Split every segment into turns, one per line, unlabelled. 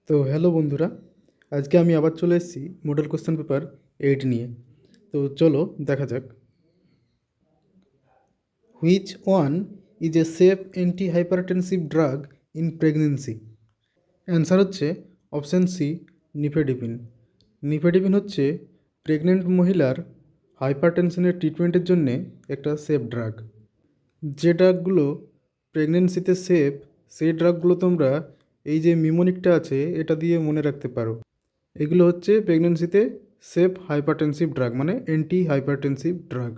তো হ্যালো বন্ধুরা, আজকে আমি আবার চলে এসেছি মডেল কোশ্চেন পেপার 8 নিয়ে। তো চলো দেখা যাক। Which one is a safe anti hypertensive drug in pregnancy? Answer হচ্ছে অপশান সি, নিফেডিপিন। নিফেডিপিন হচ্ছে প্রেগনেন্ট মহিলার হাইপারটেনশনের ট্রিটমেন্টের জন্যে একটা সেফ ড্রাগ। যে ড্রাগগুলো প্রেগনেন্সিতে সেফ, সেই ড্রাগগুলো তোমরা এই যে মিমোনিকটা আছে এটা দিয়ে মনে রাখতে পারো। এগুলো হচ্ছে প্রেগনেন্সিতে সেফ হাইপারটেনসিভ ড্রাগ, মানে অ্যান্টি হাইপারটেনসিভ ড্রাগ।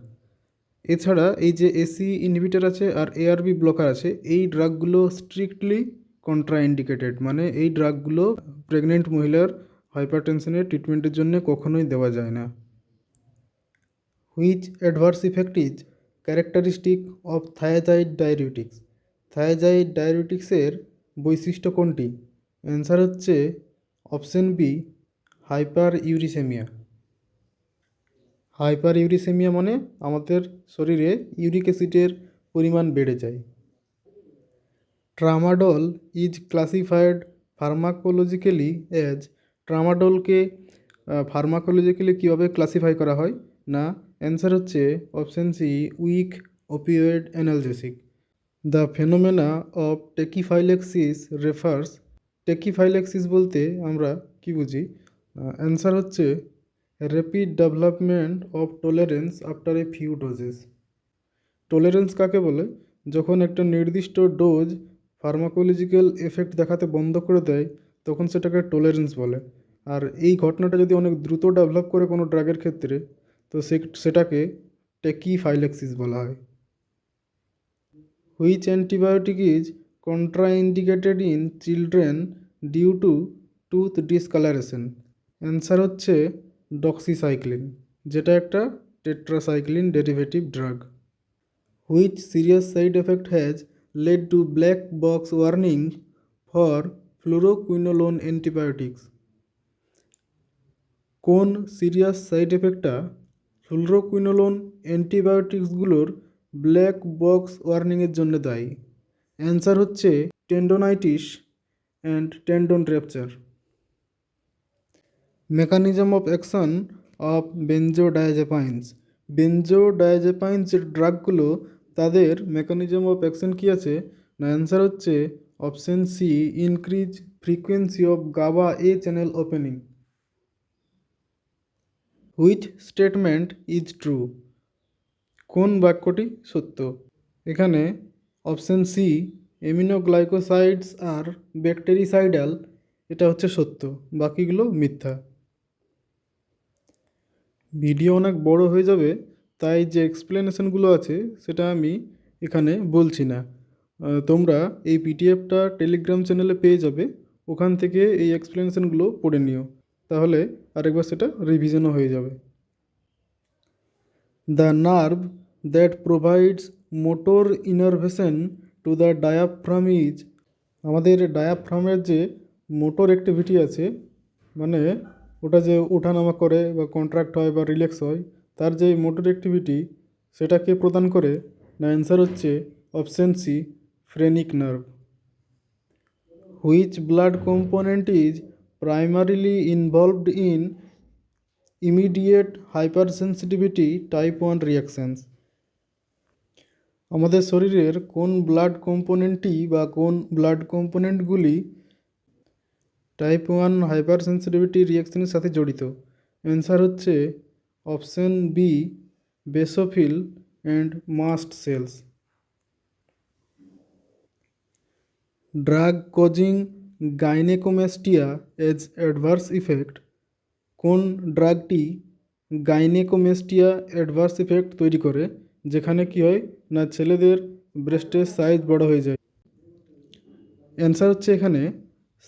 এছাড়া এই যে এসি ইনহিবিটর আছে আর এআরবি ব্লকার আছে, এই ড্রাগগুলো স্ট্রিক্টলি কন্ট্রাইন্ডিকেটেড, মানে এই ড্রাগগুলো প্রেগনেন্ট মহিলার হাইপারটেনশনের ট্রিটমেন্টের জন্য কখনোই দেওয়া যায় না। Which adverse effect is characteristic of thiazide diuretics? Thiazide ডায়রিউটিক্সের বৈশিষ্ট্য কোনটি? অ্যান্সার হচ্ছে option B, hyperuricemia. Hyperuricemia মানে আমাদের শরীরে ইউরিক অ্যাসিডের পরিমাণ বেড়ে যায়। Tramadol is classified pharmacologically as? ট্রামাডলকে ফার্মাকোলজিক্যালি কীভাবে ক্লাসিফাই করা হয়? না, অ্যান্সার হচ্ছে option C, weak opioid analgesic. The phenomena of tachyphylaxis refers? Tachyphylaxis বলতে আমরা কি বুঝি? অ্যান্সার হচ্ছে rapid development of tolerance after a few doses. Tolerance কাকে বলে? যখন একটা নির্দিষ্ট ডোজ ফার্মাকোলজিক্যাল এফেক্ট দেখাতে বন্ধ করে দেয় তখন সেটাকে টলারেন্স বলে। আর এই ঘটনাটা যদি অনেক দ্রুত ডেভেলপ করে কোনো ড্রাগের ক্ষেত্রে, তো সেটাকে টেকিফাইলেক্সিস বলা হয়। Which antibiotic is contraindicated in children due to tooth discoloration? Answer হচ্ছে ডক্সিসাইক্লিন, যেটা একটা tetracycline derivative drug. Which serious side effect has led to black box warning for fluoroquinolone antibiotics? কোন সিরিয়াস সাইড এফেক্টটা fluoroquinolone অ্যান্টিবায়োটিক্সগুলোর black box ওয়ার্নিংয়ের জন্য দায়ী? Answer হচ্ছে tendonitis and tendon rupture. Mechanism of action of benzodiazepines? Benzodiazepines যে ড্রাগগুলো, তাদের মেকানিজম অফ অ্যাকশন কী আছে? না, অ্যান্সার হচ্ছে option C, increase frequency of GABA A channel opening. Which statement is true? কোন বাক্যটি সত্য? এখানে option C, aminoglycosides are bactericidal, এটা হচ্ছে সত্য, বাকিগুলো মিথ্যা। ভিডিও অনেক বড় হয়ে যাবে, তাই যে এক্সপ্লেনেশনগুলো আছে সেটা আমি এখানে বলছি না। তোমরা এই পিডিএফটা টেলিগ্রাম চ্যানেলে পেয়ে যাবে, ওখান থেকে এই এক্সপ্লেনেশনগুলো পড়ে নিও, তাহলে আরেকবার সেটা রিভিশনও হয়ে যাবে। The nerve that provides motor innervation to the diaphragm is? আমাদের ডায়াফ্রামের যে মোটর অ্যাক্টিভিটি আছে, মানে ওটা যে ওঠানামা করে বা কন্ট্রাক্ট হয় বা রিল্যাক্স হয়, তার যে মোটর অ্যাক্টিভিটি সেটাকে প্রদান করে? না, অ্যান্সার হচ্ছে option C, phrenic nerve. Which blood component is primarily involved in immediate hypersensitivity type 1 reactions? আমাদের শরীরের কোন ব্লাড কম্পোনেন্টটি বা কোন ব্লাড কম্পোনেন্টগুলি টাইপ 1 হাইপার সেন্সিটিভিটি রিয়াকশনের সাথে জড়িত? অ্যান্সার হচ্ছে option B, basophil and mast cells. Drug causing gynaecomastia as adverse effect? কোন ড্রাগটি গাইনেকোমেস্টিয়া অ্যাডভার্স ইফেক্ট তৈরি করে, যেখানে কি হয় না ছেলেদের ব্রেস্টের সাইজ বড় হয়ে যায়? অ্যান্সার হচ্ছে এখানে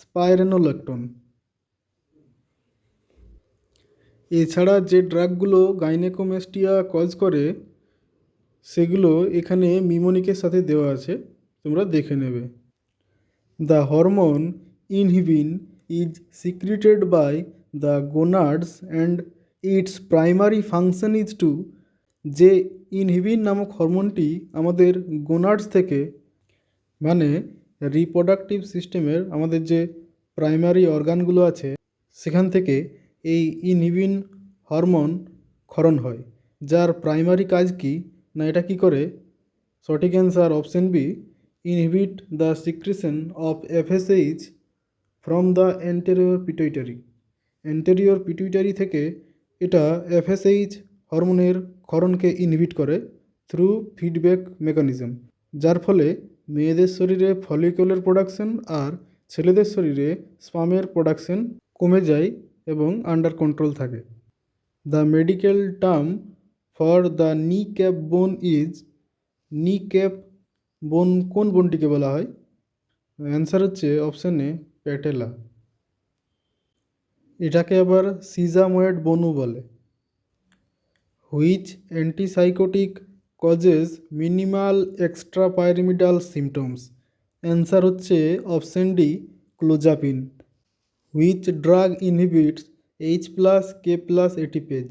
স্পাইরেনোলেকটন। এছাড়া যে ড্রাগগুলো গাইনেকোমেস্টিয়া কজ করে সেগুলো এখানে মিমোনিকের সাথে দেওয়া আছে, তোমরা দেখে নেবে। The hormone inhibin is secreted by the gonads and its primary function is to? যে ইনহিবিন নামক হরমোনটি আমাদের গোনাডস থেকে, মানে রিপ্রোডাক্টিভ সিস্টেমের আমাদের যে প্রাইমারি অর্গানগুলো আছে সেখান থেকে এই ইনহিবিন হরমোন ক্ষরণ হয়, যার প্রাইমারি কাজ কি না এটা কি করে, সঠিক answer option B, inhibit the secretion of FSH from the anterior pituitary. Anterior pituitary থেকে এটা এফএসএইচ হরমোনের ক্ষরণকে ইনহিবিট করে থ্রু ফিডব্যাক মেকানিজম, যার ফলে মেয়েদের শরীরে ফলিকুলার প্রোডাকশন আর ছেলেদের শরীরে স্পামের প্রোডাকশন কমে যায় এবং আন্ডার কন্ট্রোল থাকে। The medical term for the নি ক্যাপ বোন ইজ, নি ক্যাপ বোন কোন বোনটিকে বলা হয়? অ্যান্সার হচ্ছে অপশান এ, প্যাটেলা। এটাকে আবার সিজাময়েড বোনও বলে। Which antipsychotic causes minimal extrapyramidal symptoms? Answer হচ্ছে option D, clozapine. Which drug inhibits H plus K plus ATPase?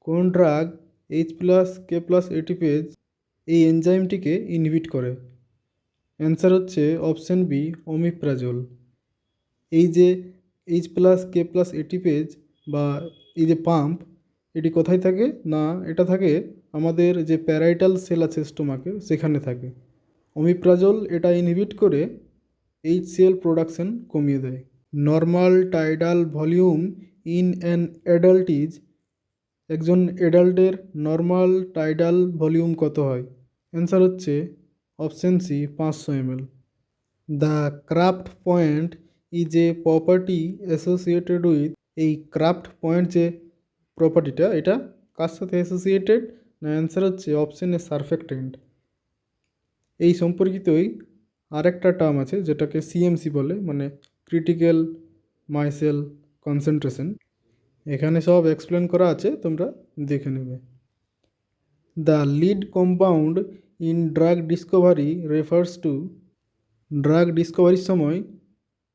কোন drug H plus K plus ATPase এই এনজাইমটিকে ইনহিবিট করে? অ্যান্সার হচ্ছে অপশন বি, ওমিপ্রাজোল। এই যে H plus K plus ATPase বা এই যে পাম্প, এটি কোথায় থাকে না এটা থাকে আমাদের যে প্যারাইটাল সেল আছে স্টোমাকে সেখানে থাকে। ওমিপ্রাজোল এটা ইনহিবিট করে HCl প্রোডাকশন কমিয়ে দেয়। Normal tidal volume in an adult is, একজন অ্যাডাল্টের নর্মাল টাইডাল ভলিউম কত হয়? অ্যান্সার হচ্ছে option C, 500 ml। The Krafft point is a property associated with, এই ক্রাফট পয়েন্ট যে প্রপার্টিটা এটা কার সাথে অ্যাসোসিয়েটেড না? অ্যান্সার হচ্ছে অপশন এ, সারফেক্টেন্ট। এই সম্পর্কিতই আরেকটা টার্ম আছে যেটাকে সিএমসি বলে, মানে ক্রিটিক্যাল মাইসেল কনসেন্ট্রেশন। এখানে সব এক্সপ্লেন করা আছে, তোমরা দেখে নেবে। The lead compound in drug discovery refers to, ড্রাগ ডিসকভারির সময়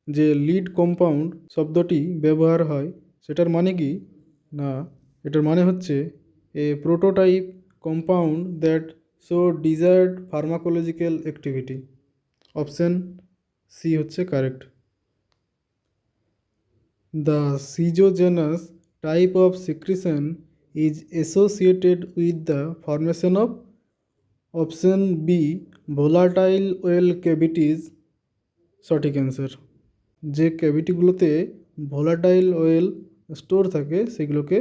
যে লিড কম্পাউন্ড শব্দটি ব্যবহার হয় সেটার মানে কি না, এটার মানে হচ্ছে a prototype compound that show desired pharmacological activity. Option C হচ্ছে correct. The schizogenous type of secretion is associated with the formation of, option B, volatile oil cavities. সঠিক অ্যান্সার। যে ক্যাভিটিগুলোতে ভোলাটাইল ওয়েল স্টোর থাকে সেগুলোকে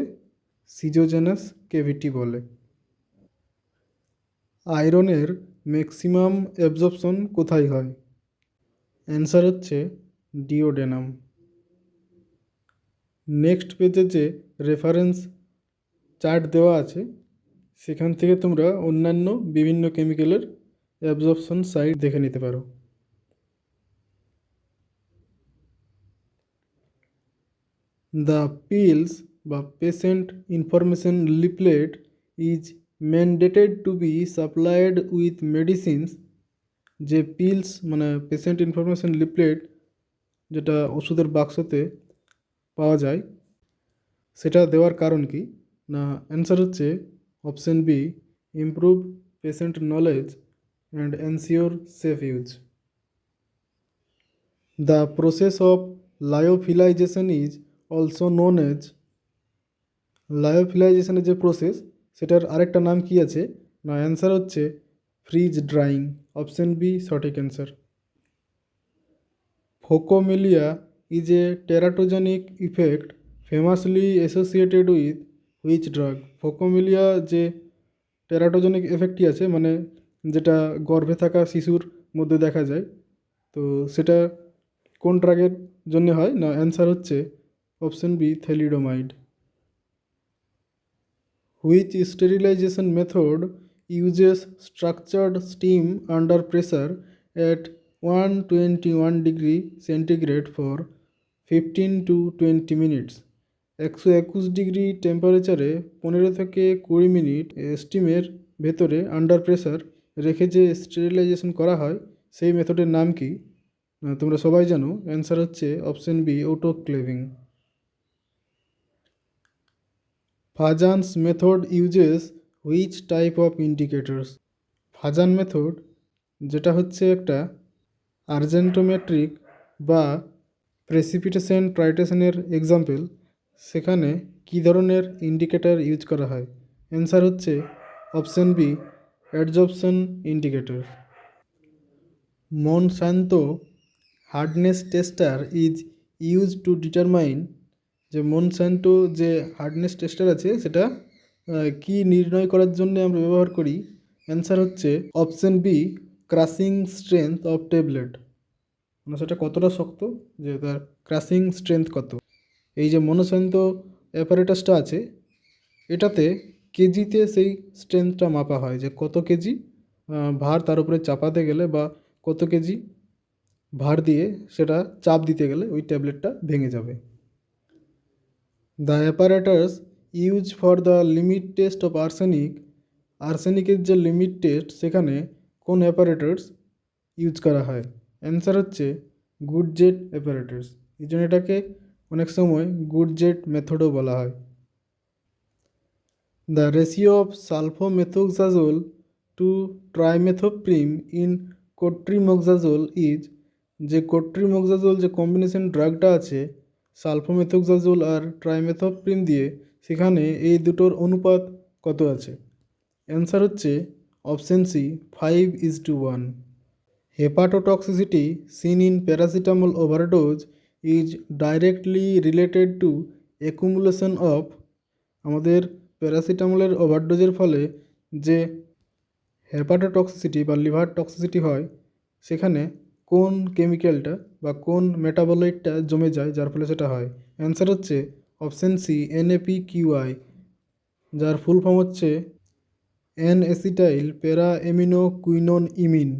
সিজোজেনাস cavity বলে। আয়রনের maximum absorption কোথায় হয়? অ্যান্সার হচ্ছে ডিওডেনাম। নেক্সট পেজে যে রেফারেন্স চার্ট দেওয়া আছে সেখান থেকে তোমরা অন্যান্য বিভিন্ন কেমিক্যালের অ্যাবজর্পশন সাইট দেখে নিতে পারো। দ্য পিলস বা patient information leaflet is mandated to be supplied with medicines, যে পিলস মানে পেশেন্ট ইনফরমেশন লিফলেট যেটা ওষুধের বাক্সতে পাওয়া যায় সেটা দেওয়ার কারণ কি না? অ্যান্সার হচ্ছে option B, improve patient knowledge and ensure safe use. The process of lyophilization is also known as, লায়োফিলাইজেশনের যে প্রসেস সেটার আরেকটা নাম কি আছে না? অ্যান্সার হচ্ছে ফ্রিজ ড্রাইং। অপশন বি সঠিক answer. Phocomelia is a teratogenic effect ফেমাসলি associated with which drug? Phocomelia যে টেরাটোজেনিক এফেক্টটি আছে মানে যেটা গর্ভে থাকা শিশুর মধ্যে দেখা যায়, তো সেটা কোন ড্রাগের জন্য হয় না? অ্যান্সার হচ্ছে option B, thalidomide. Which sterilization method uses structured steam under pressure at 121 degree centigrade for 15 to 20 minutes? 121 degree টেম্পারেচারে 15 থেকে 20 মিনিট স্টিমের ভেতরে আন্ডার প্রেসার রেখে যে স্টেরিলাইজেশন করা হয় সেই মেথডের নাম কি? তোমরা সবাই জানো, অ্যান্সার হচ্ছে option B, autoclaving. Fajans method uses which type of indicators? Fajan method যেটা হচ্ছে একটা আর্জেন্টোমেট্রিক বা প্রেসিপিটেশন ট্রাইটেশনের এক্সাম্পল, সেখানে কী ধরনের ইন্ডিকেটর ইউজ করা হয়? অ্যান্সার হচ্ছে option B, adsorption indicator. Monsanto hardness tester is use to determine, যে মনসান্টো যে হার্ডনেস টেস্টার আছে সেটা কি নির্ণয় করার জন্য আমরা ব্যবহার করি? অ্যান্সার হচ্ছে option B, crushing strength of tablet, মানে সেটা কতটা শক্ত, যে তার ক্রাশিং স্ট্রেংথ কত। এই যে মনসান্তো অ্যাপারেটাসটা আছে, এটাতে কেজিতে সেই স্ট্রেংথটা মাপা হয়, যে কত কেজি ভার তার উপরে চাপাতে গেলে বা কত কেজি ভার দিয়ে সেটা চাপ দিতে গেলে ওই ট্যাবলেটটা ভেঙে যাবে। The apparatus use for the limit test of arsenic, আর্সেনিকের যে লিমিট টেস্ট সেখানে কোন অ্যাপারেটাস ইউজ করা হয়? অ্যান্সার হচ্ছে গুড জেট অ্যাপারেটাস। এই জন্য এটাকে অনেক সময় গুড জেট মেথডও বলা হয়। The ratio of sulfamethoxazole to trimethoprim in cotrimoxazole is, যে কোট্রিমোক্সাজোল যে কম্বিনেশন ড্রাগটা আছে সালফোমেথোক্সাজোল আর ট্রাইমেথোপ্রিম দিয়ে, সেখানে এই দুটোর অনুপাত কত আছে? অ্যান্সার হচ্ছে option C, 5:1। Hepatotoxicity seen in paracetamol overdose is directly related to accumulation of, আমাদের প্যারাসিটামলের ওভারডোজের ফলে যে হেপাটোটক্সিসিটি বা লিভার টক্সিসিটি হয়, সেখানে কোন কেমিক্যালটা বা কোন মেটাবলাইটটা জমে যায় যার ফলে সেটা হয়? অ্যান্সার হচ্ছে অপশন সি, NAPQI, যার ফুল ফর্ম হচ্ছে N অ্যাসিটাইল প্যারা অ্যামিনো কুইনোন ইমিন।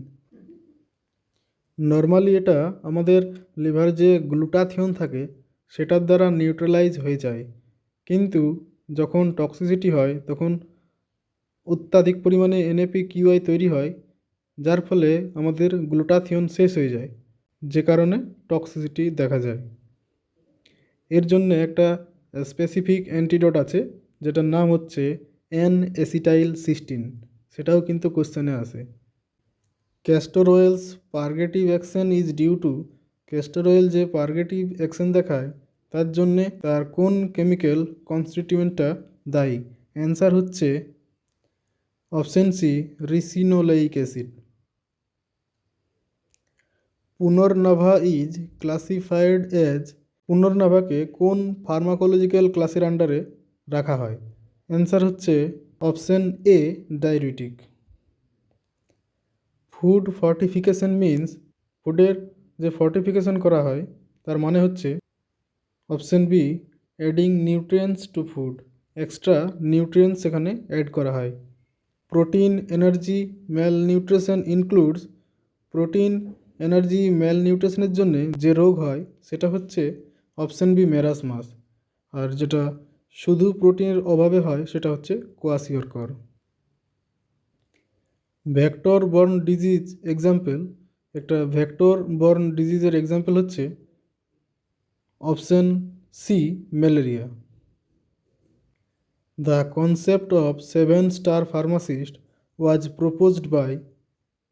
নর্মালি এটা আমাদের লিভার যে গ্লুটাথিয়ন থাকে সেটার দ্বারা নিউট্রালাইজ হয়ে যায়, কিন্তু যখন টক্সিসিটি হয় তখন অত্যাধিক পরিমাণে NAPQI তৈরি হয়, যার ফলে আমাদের গ্লুটাথিয়ন শেষ হয়ে যায়, যে কারণে টক্সিসিটি দেখা যায়। এর জন্য একটা স্পেসিফিক অ্যান্টিডোট আছে যেটার নাম হচ্ছে N-অ্যাসিটাইল-সিস্টিন, সেটাও কিন্তু কোশ্চেনে আসে। Castor oil's purgative action is due to, castor oil যে পার্গেটিভ অ্যাকশন দেখায় তার জন্যে তার কোন কেমিক্যাল কনস্টিটিউয়েন্টটা দায়ী? অ্যান্সার হচ্ছে option C, ricinoleic acid. Punarnava is classified as, পুনর্নভাকে কোন ফার্মাকোলজিক্যাল ক্লাসের আন্ডারে রাখা হয়? অ্যান্সার হচ্ছে option A, diuretic. Food fortification means, ফুডের যে ফর্টিফিকেশন করা হয় তার মানে হচ্ছে অপশন বি, adding nutrients to food, extra nutrients সেখানে অ্যাড করা হয়। Protein energy malnutrition includes, protein energy ম্যাল নিউট্রিশনের জন্যে যে রোগ হয় সেটা হচ্ছে অপশন বি, মেরাসমাস। আর যেটা শুধু প্রোটিনের অভাবে হয় সেটা হচ্ছে kwashiorkor. Vector borne disease example, একটা ভেক্টর বর্ন ডিজিজের এক্সাম্পল হচ্ছে option C, malaria. The concept of 7 star pharmacist was proposed by,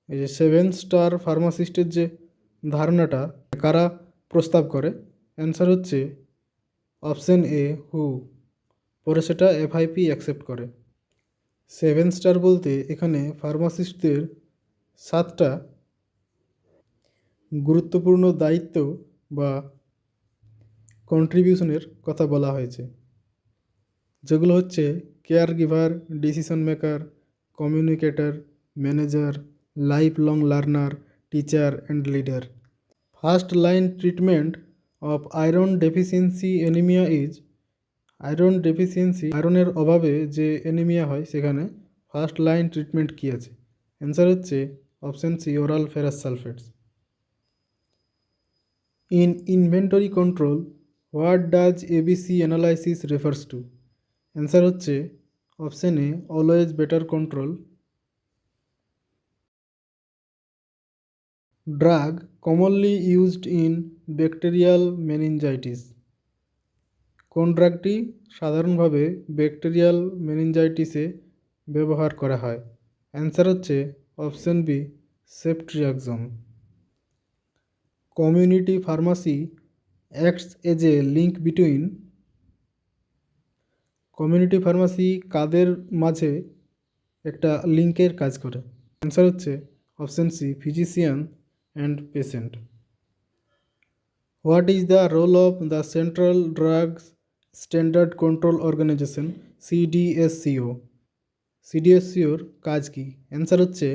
এই যে 7 স্টার ফার্মাসিস্টের যে ধারণাটা কারা প্রস্তাব করে? অ্যান্সার হচ্ছে অপশন এ, হু। পরে সেটা FIP অ্যাকসেপ্ট করে। 7 স্টার বলতে এখানে ফার্মাসিস্টদের 7টা গুরুত্বপূর্ণ দায়িত্ব বা কন্ট্রিবিউশনের কথা বলা হয়েছে, যেগুলো হচ্ছে care giver, decision maker, communicator, manager, life long learner, teacher and leader. First line treatment of iron deficiency anaemia is, iron deficiency আয়রনের অভাবে যে অ্যানিমিয়া হয় সেখানে ফার্স্ট লাইন ট্রিটমেন্ট কী আছে? অ্যান্সার হচ্ছে option C, oral ferrous sulphates. In inventory control what does ABC analysis refers to? Answer হচ্ছে option A, always better control. Drug commonly used in bacterial meningitis, কোন ড্রাগটি সাধারণভাবে bacterial মেনিনজাইটিসে ব্যবহার করা হয়? Answer হচ্ছে option B, ceftriaxone. Community pharmacy acts as a link between. Community pharmacy কাদের মাঝে একটা লিঙ্কের কাজ করে? অ্যান্সার হচ্ছে option C, physician and patient. What is the role of the central drugs standard control organization, CDSCO? সিডিএসসিওর কাজ কি? অ্যান্সার হচ্ছে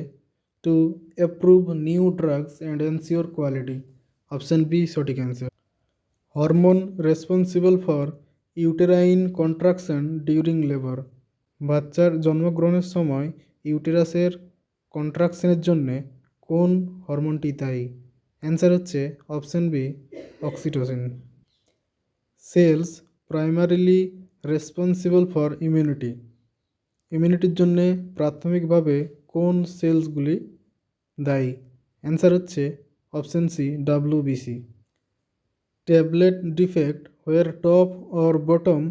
to approve new drugs and ensure quality. Option B সঠিক answer. Hormone responsible for uterine contraction during labour. বাচ্চার জন্মগ্রহণের সময় ইউটেরাসের কন্ট্রাকশনের জন্যে কোন হরমোনটি দায়ী? অ্যান্সার হচ্ছে option B oxytocin. Cells primarily responsible for immunity. ইমিউনিটির জন্যে প্রাথমিকভাবে কোন সেলসগুলি দায়ী? অ্যান্সার হচ্ছে option C WBC. Tablet defect where top or bottom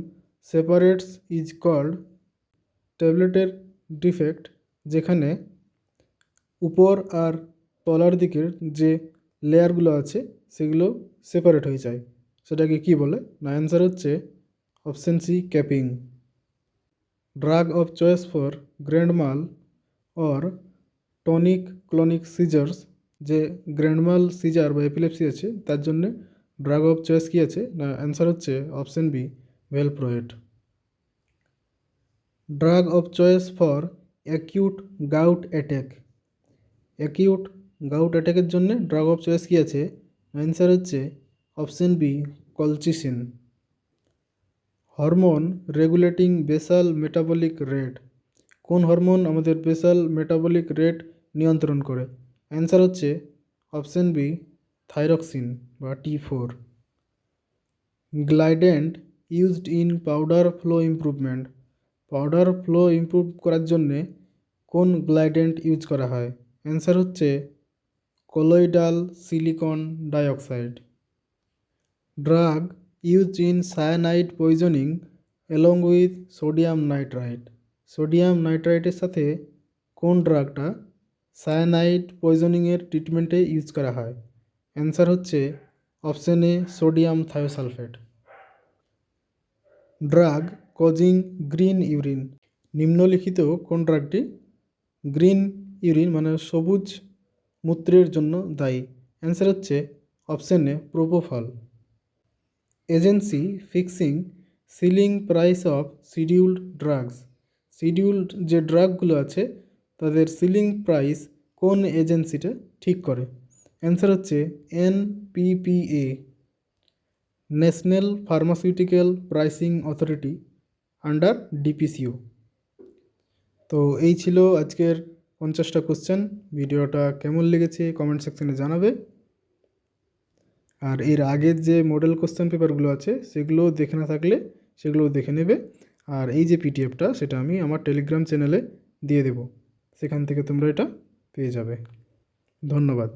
separates is called. ট্যাবলেটের ডিফেক্ট যেখানে উপর আর তলার দিকের যে লেয়ারগুলো আছে সেগুলো সেপারেট হয়ে যায়, সেটাকে কি বলে? না, অ্যান্সার হচ্ছে option C capping. Drug of choice for grand mal or tonic clonic seizures. যে গ্র্যান্ড মাল সিজার বা এপিলেপসি আছে তার জন্য ড্রাগ অফ চয়েস কী আছে? না, অ্যান্সার হচ্ছে option B valproate. Drug of choice for acute gout attack. Acute gout অ্যাটাকের জন্য ড্রাগ অফ চয়েস কী আছে? অ্যান্সার হচ্ছে option B colchicine. Hormone regulating basal metabolic rate. কোন হরমোন আমাদের বেসাল মেটাবলিক রেট নিয়ন্ত্রণ করে? অ্যান্সার হচ্ছে অপশন বি থাইরক্সিন বা T4। Glidant used in powder flow improvement. Powder flow improve করার জন্যে কোন গ্লাইডেন্ট ইউজ করা হয়? অ্যান্সার হচ্ছে colloidal silicon dioxide. Drug use in cyanide poisoning along with sodium nitrite. Sodium নাইট্রাইটের সাথে কোন ড্রাগটা সায়ানাইড পয়জনিংয়ের ট্রিটমেন্টে ইউজ করা হয়? অ্যান্সার হচ্ছে অপশন এ sodium thiosulphate. Drug causing green urine. নিম্নলিখিত কোন ড্রাগটি গ্রিন ইউরিন মানে সবুজ মূত্রের জন্য দায়ী? অ্যান্সার হচ্ছে option A propofol. Agency fixing ceiling price of scheduled drugs. Scheduled যে ড্রাগগুলো আছে তাদের সিলিং প্রাইস কোন এজেন্সিটা ঠিক করে? অ্যান্সার হচ্ছে NPPA, national pharmaceutical pricing authority under DPCO। তো এই ছিল আজকের 50টা কোশ্চেন। ভিডিওটা কেমন লেগেছে কমেন্ট সেকশনে জানাবে। আর এর আগের যে মডেল কোশ্চেন পেপারগুলো আছে সেগুলো দেখে না থাকলে সেগুলো দেখে নেবে। আর এই যে PDFটা সেটা আমি আমার টেলিগ্রাম চ্যানেলে দিয়ে দেব, সেখান থেকে তোমরা এটা পেয়ে যাবে। ধন্যবাদ।